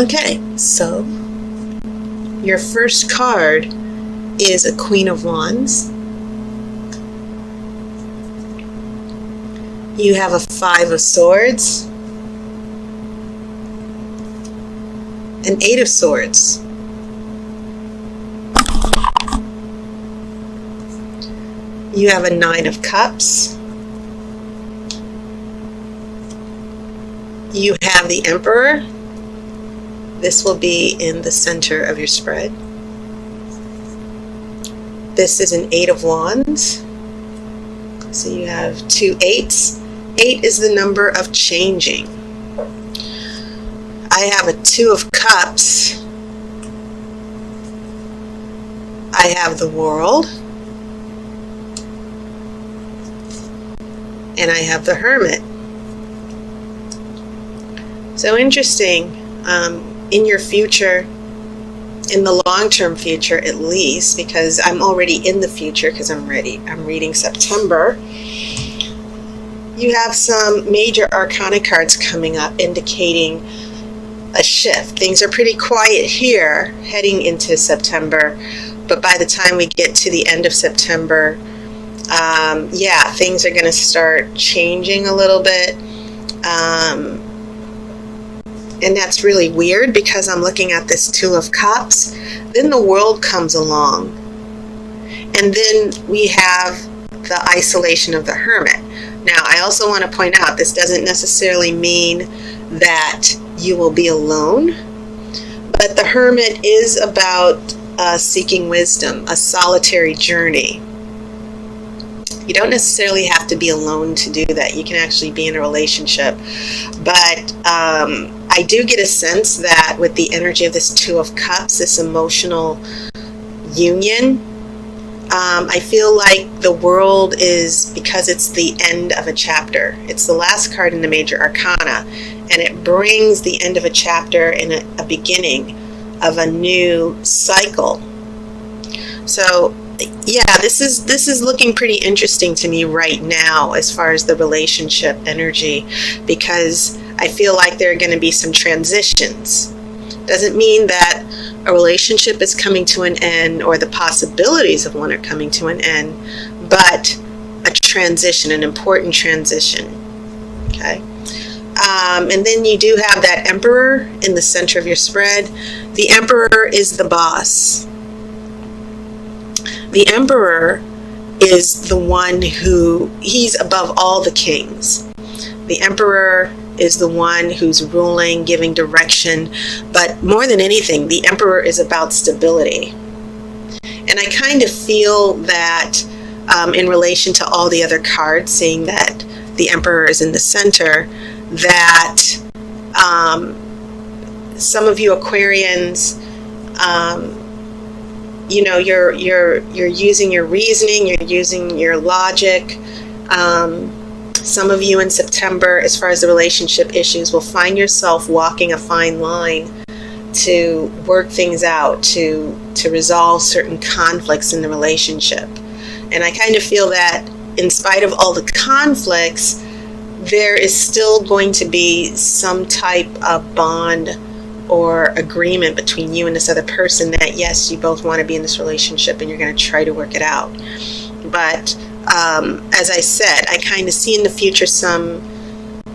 Okay, so your first card is a Queen of Wands. You have a Five of Swords, an Eight of Swords, you have a Nine of Cups, you have the Emperor. This will be in the center of your spread. This is an Eight of Wands. So you have two eights. 8 is the number of changing. I have a Two of Cups. I have the World. And I have the Hermit. So interesting. In your future, in the long-term future at least, because I'm already in the future because I'm reading September, you have some major arcana cards coming up indicating a shift. Things are pretty quiet here heading into September, but by the time we get to the end of September, yeah, things are going to start changing a little bit. And that's really weird because I'm looking at this Two of Cups. Then the World comes along. And then we have the isolation of the Hermit. Now, I also want to point out this doesn't necessarily mean that you will be alone. But the Hermit is about seeking wisdom, a solitary journey. You don't necessarily have to be alone to do that. You can actually be in a relationship. But I do get a sense that with the energy of this Two of Cups, this emotional union, I feel like the World is, because it's the end of a chapter. It's the last card in the major arcana, and it brings the end of a chapter and a beginning of a new cycle. So yeah, this is looking pretty interesting to me right now as far as the relationship energy, because I feel like there are going to be some transitions. Doesn't mean that a relationship is coming to an end or the possibilities of one are coming to an end, but a transition, an important transition. Okay. And then you do have that Emperor in the center of your spread. The Emperor is the boss. The Emperor is the one he's above all the kings. The Emperor is the one who's ruling, giving direction, but more than anything, the Emperor is about stability. And I kind of feel that in relation to all the other cards, seeing that the Emperor is in the center, that some of you Aquarians, you know, you're using your reasoning, you're using your logic. Some of you in September, as far as the relationship issues, will find yourself walking a fine line to work things out, to resolve certain conflicts in the relationship. And I kind of feel that in spite of all the conflicts, there is still going to be some type of bond or agreement between you and this other person that, yes, you both want to be in this relationship and you're going to try to work it out. But as I said, I kind of see in the future some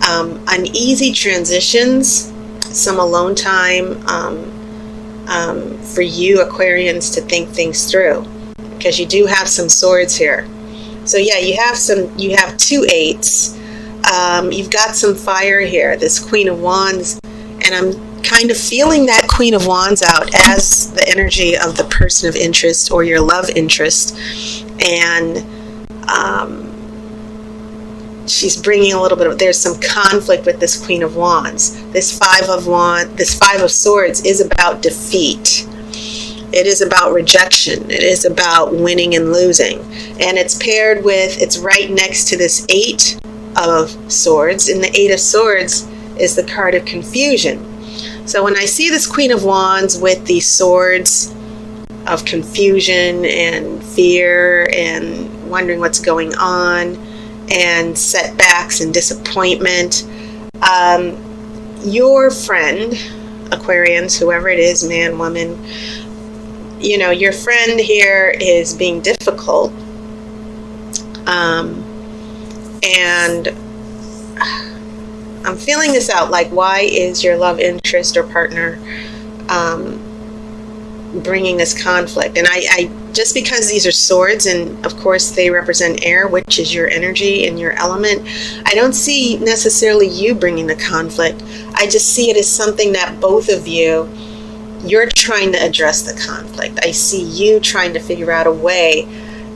uneasy transitions, some alone time for you Aquarians to think things through, because you do have some swords here. So yeah, you have two eights. You've got some fire here, this Queen of Wands, and I'm kind of feeling that Queen of Wands out as the energy of the person of interest or your love interest. And she's bringing a little bit of, there's some conflict with this Queen of Wands. This Five of Swords is about defeat. It is about rejection. It is about winning and losing. And it's paired with, it's right next to this Eight of Swords. And the Eight of Swords is the card of confusion. So when I see this Queen of Wands with these swords of confusion and fear and wondering what's going on and setbacks and disappointment, your friend Aquarians, whoever it is, man, woman, you know, your friend here is being difficult. And I'm feeling this out, like, why is your love interest or partner bringing this conflict? And I just because these are swords, and of course they represent air, which is your energy and your element, I don't see necessarily you bringing the conflict. I just see it as something that both of you, you're trying to address the conflict. I see you trying to figure out a way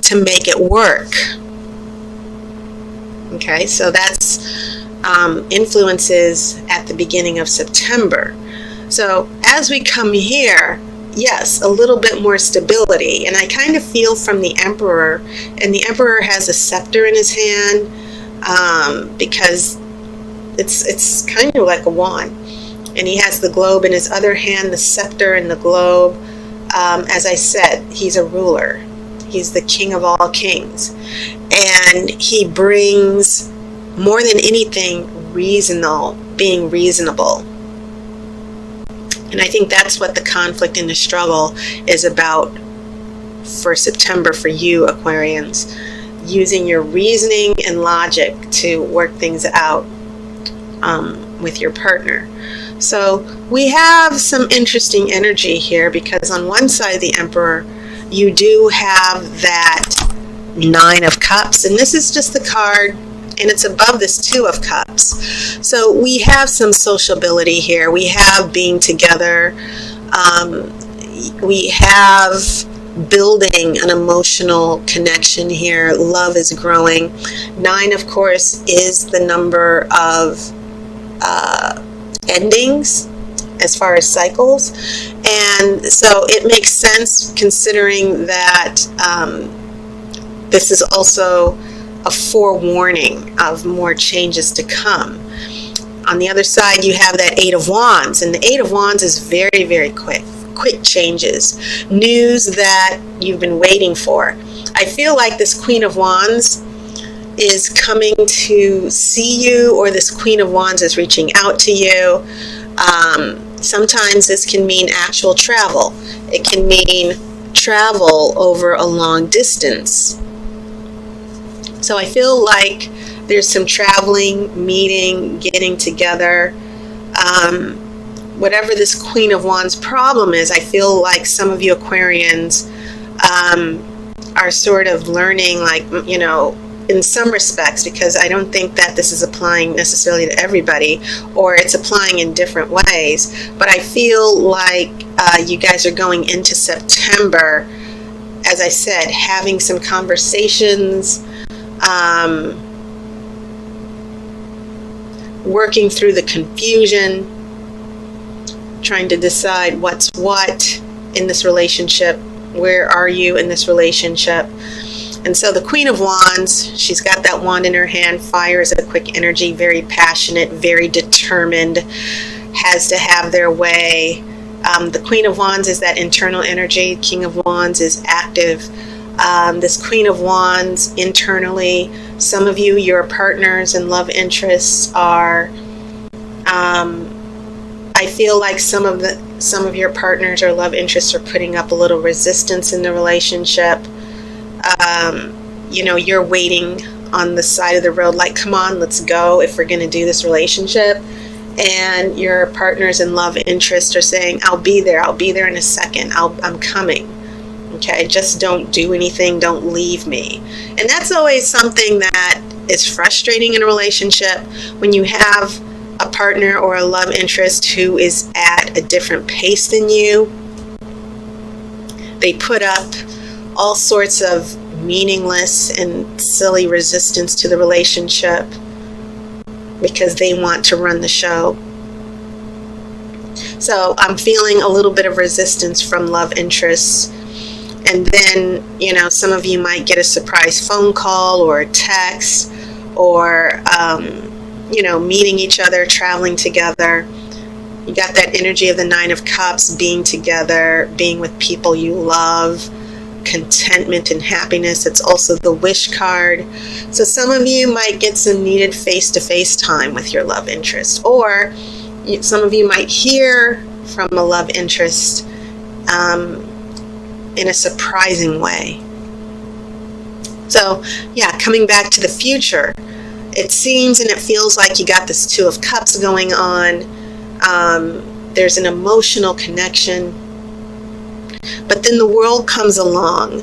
to make it work. Okay, so that's influences at the beginning of September. So as we come here, yes, a little bit more stability. And I kind of feel from the Emperor, and the Emperor has a scepter in his hand, because it's kind of like a wand. And he has the globe in his other hand, the scepter and the globe. As I said, he's a ruler. He's the king of all kings. And he brings, more than anything, being reasonable. And I think that's what the conflict and the struggle is about for September for you, Aquarians. Using your reasoning and logic to work things out with your partner. So we have some interesting energy here, because on one side of the Emperor, you do have that Nine of Cups, and this is just the card, and it's above this Two of Cups. So we have some sociability here. We have being together. We have building an emotional connection here. Love is growing. 9, of course, is the number of endings as far as cycles. And so it makes sense, considering that this is also a forewarning of more changes to come. On the other side, you have that 8 of Wands, and the 8 of Wands is very, very quick changes, news that you've been waiting for. I feel like this Queen of Wands is coming to see you, or this Queen of Wands is reaching out to you. Sometimes this can mean actual travel. It can mean travel over a long distance. So I feel like there's some traveling, meeting, getting together. Whatever this Queen of Wands problem is, I feel like some of you Aquarians are sort of learning, like, you know, in some respects, because I don't think that this is applying necessarily to everybody, or it's applying in different ways. But I feel like you guys are going into September, as I said, having some conversations, working through the confusion, trying to decide what's what in this relationship. Where are you in this relationship? And so the Queen of Wands, she's got that wand in her hand. Fire is a quick energy, very passionate, very determined, has to have their way. The Queen of Wands is that internal energy. King of Wands is active. This Queen of Wands internally, some of you, your partners and love interests are, I feel like some of your partners or love interests are putting up a little resistance in the relationship. You know, you're waiting on the side of the road, like, come on, let's go if we're going to do this relationship. And your partners and love interest are saying, I'll be there in a second, I'm coming. Okay, just don't do anything, don't leave me. And that's always something that is frustrating in a relationship, when you have a partner or a love interest who is at a different pace than you. They put up all sorts of meaningless and silly resistance to the relationship because they want to run the show. So I'm feeling a little bit of resistance from love interests. And then, you know, some of you might get a surprise phone call or a text, or, you know, meeting each other, traveling together. You got that energy of the 9 of Cups, being together, being with people you love, contentment and happiness. It's also the Wish card. So some of you might get some needed face-to-face time with your love interest, or some of you might hear from a love interest in a surprising way. So yeah, coming back to the future, it seems and it feels like you got this Two of Cups going on. There's an emotional connection, but then the world comes along,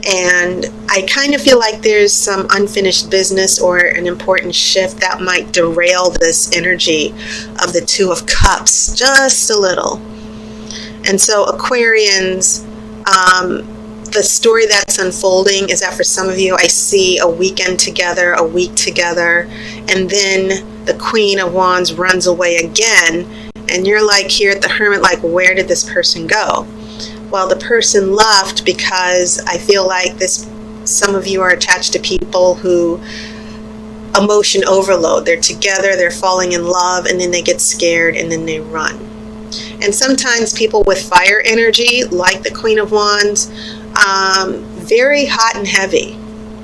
and I kind of feel like there's some unfinished business or an important shift that might derail this energy of the Two of Cups just a little. And so Aquarians, the story that's unfolding is that for some of you, I see a weekend together, a week together, and then the Queen of Wands runs away again, and you're like here at the Hermit, like, where did this person go? Well, the person left because I feel like some of you are attached to people who emotion overload. They're together, they're falling in love, and then they get scared and then they run. And sometimes people with fire energy, like the Queen of Wands, very hot and heavy,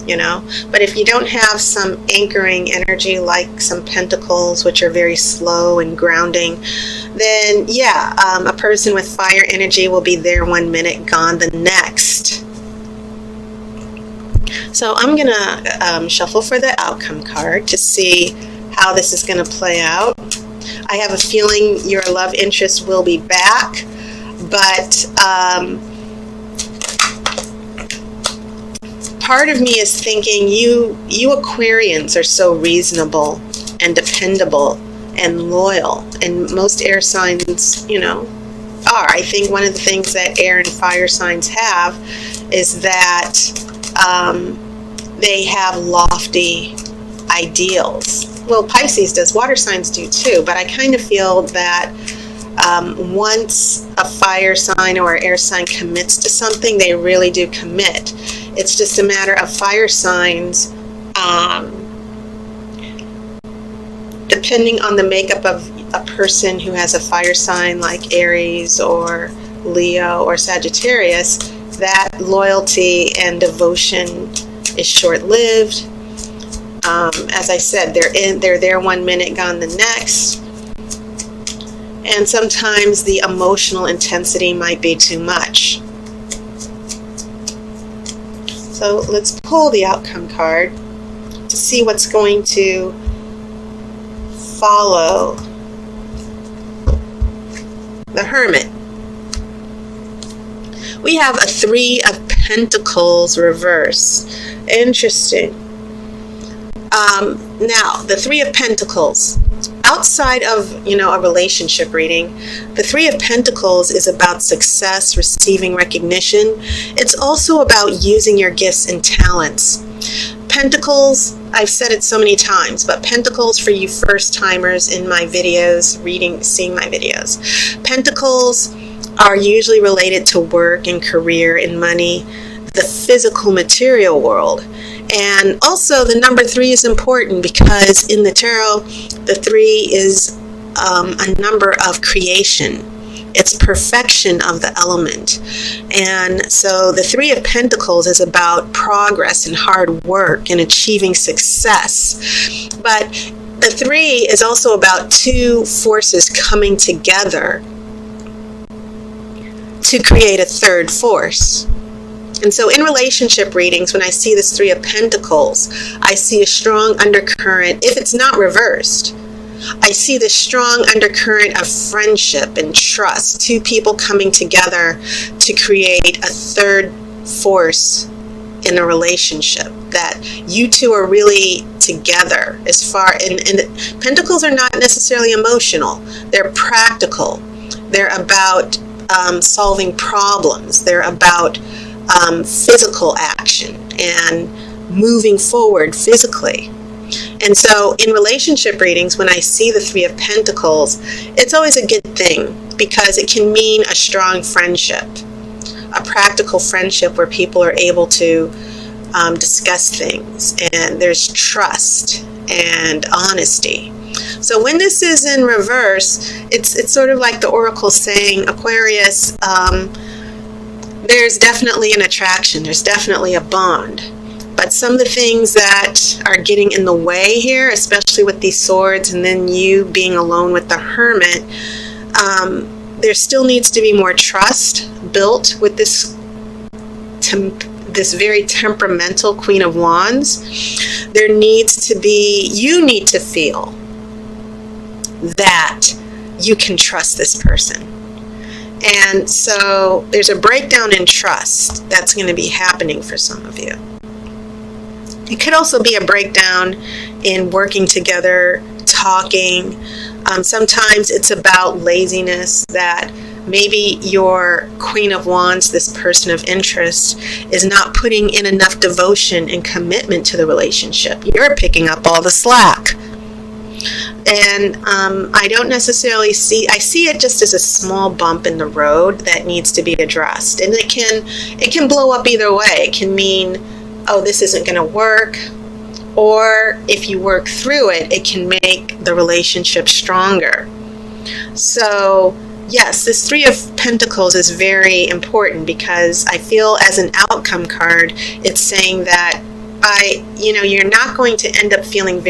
you know. But if you don't have some anchoring energy like some Pentacles, which are very slow and grounding, then yeah, a person with fire energy will be there 1 minute, gone the next. So I'm gonna shuffle for the outcome card to see how this is gonna play out. I have a feeling your love interest will be back, but part of me is thinking you Aquarians are so reasonable and dependable and loyal, and most air signs, you know, are. I think one of the things that air and fire signs have is that they have lofty ideals. Well, Pisces does, water signs do too, but I kind of feel that once a fire sign or air sign commits to something, they really do commit. It's just a matter of fire signs, depending on the makeup of a person who has a fire sign like Aries or Leo or Sagittarius, that loyalty and devotion is short-lived. As I said, they're there 1 minute, gone the next. And sometimes the emotional intensity might be too much. So let's pull the outcome card to see what's going to follow the Hermit. We have a Three of Pentacles reverse. Interesting. Now, the Three of Pentacles, outside of, you know, a relationship reading, the Three of Pentacles is about success, receiving recognition. It's also about using your gifts and talents. Pentacles, I've said it so many times, but Pentacles, for you first timers in my videos, seeing my videos, Pentacles are usually related to work and career and money, the physical material world. And also the number 3 is important because in the tarot, the 3 is a number of creation. It's perfection of the element. And so the Three of Pentacles is about progress and hard work and achieving success. But the 3 is also about two forces coming together to create a third force. And so in relationship readings, when I see this Three of Pentacles, I see a strong undercurrent. If it's not reversed, I see this strong undercurrent of friendship and trust. Two people coming together to create a third force in a relationship. That you two are really together as far, and Pentacles are not necessarily emotional. They're practical. They're about solving problems. They're about physical action and moving forward physically. And so in relationship readings, when I see the Three of Pentacles, it's always a good thing because it can mean a strong friendship, a practical friendship where people are able to discuss things, and there's trust and honesty. So when this is in reverse, it's sort of like the Oracle saying, Aquarius, there's definitely an attraction, there's definitely a bond. But some of the things that are getting in the way here, especially with these swords and then you being alone with the Hermit, there still needs to be more trust built with this very temperamental Queen of Wands. There needs to be, you need to feel that you can trust this person. And so there's a breakdown in trust that's going to be happening for some of you. It could also be a breakdown in working together, talking. Sometimes it's about laziness, that maybe your Queen of Wands, this person of interest, is not putting in enough devotion and commitment to the relationship. You're picking up all the slack. And I don't necessarily I see it just as a small bump in the road that needs to be addressed. And it can blow up either way. It can mean, oh, this isn't going to work. Or if you work through it, it can make the relationship stronger. So yes, this Three of Pentacles is very important, because I feel as an outcome card, it's saying that you're not going to end up feeling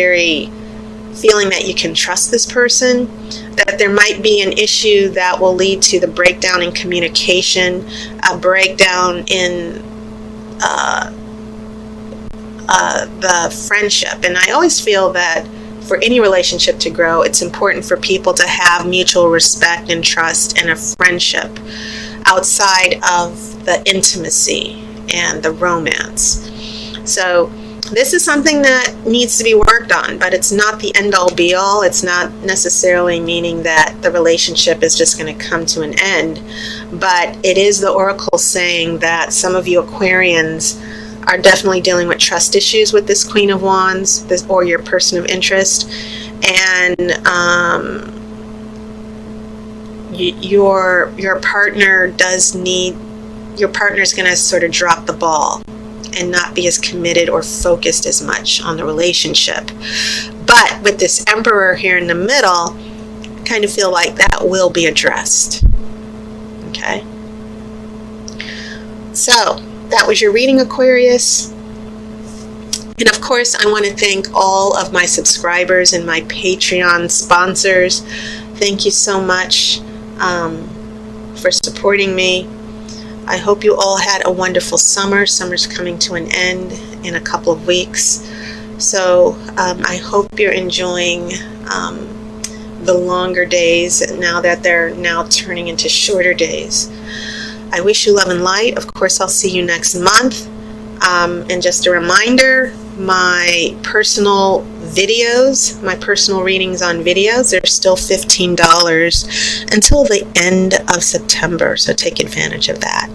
that you can trust this person, that there might be an issue that will lead to the breakdown in communication, a breakdown in the friendship. And I always feel that for any relationship to grow, it's important for people to have mutual respect and trust and a friendship outside of the intimacy and the romance. So this is something that needs to be worked on, but it's not the end-all be-all. It's not necessarily meaning that the relationship is just going to come to an end, but it is the oracle saying that some of you Aquarians are definitely dealing with trust issues with this Queen of Wands, or your person of interest, and your partner your partner's going to sort of drop the ball and not be as committed or focused as much on the relationship. But with this Emperor here in the middle, I kind of feel like that will be addressed. Okay? So that was your reading, Aquarius. And of course, I want to thank all of my subscribers and my Patreon sponsors. Thank you so much for supporting me. I hope you all had a wonderful summer. Summer's coming to an end in a couple of weeks. So I hope you're enjoying the longer days now that they're now turning into shorter days. I wish you love and light. Of course, I'll see you next month. And just a reminder, my personal videos, my personal readings on videos, they're still $15 until the end of September. So take advantage of that.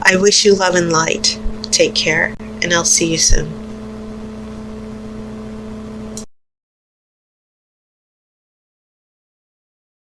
I wish you love and light. Take care, and I'll see you soon.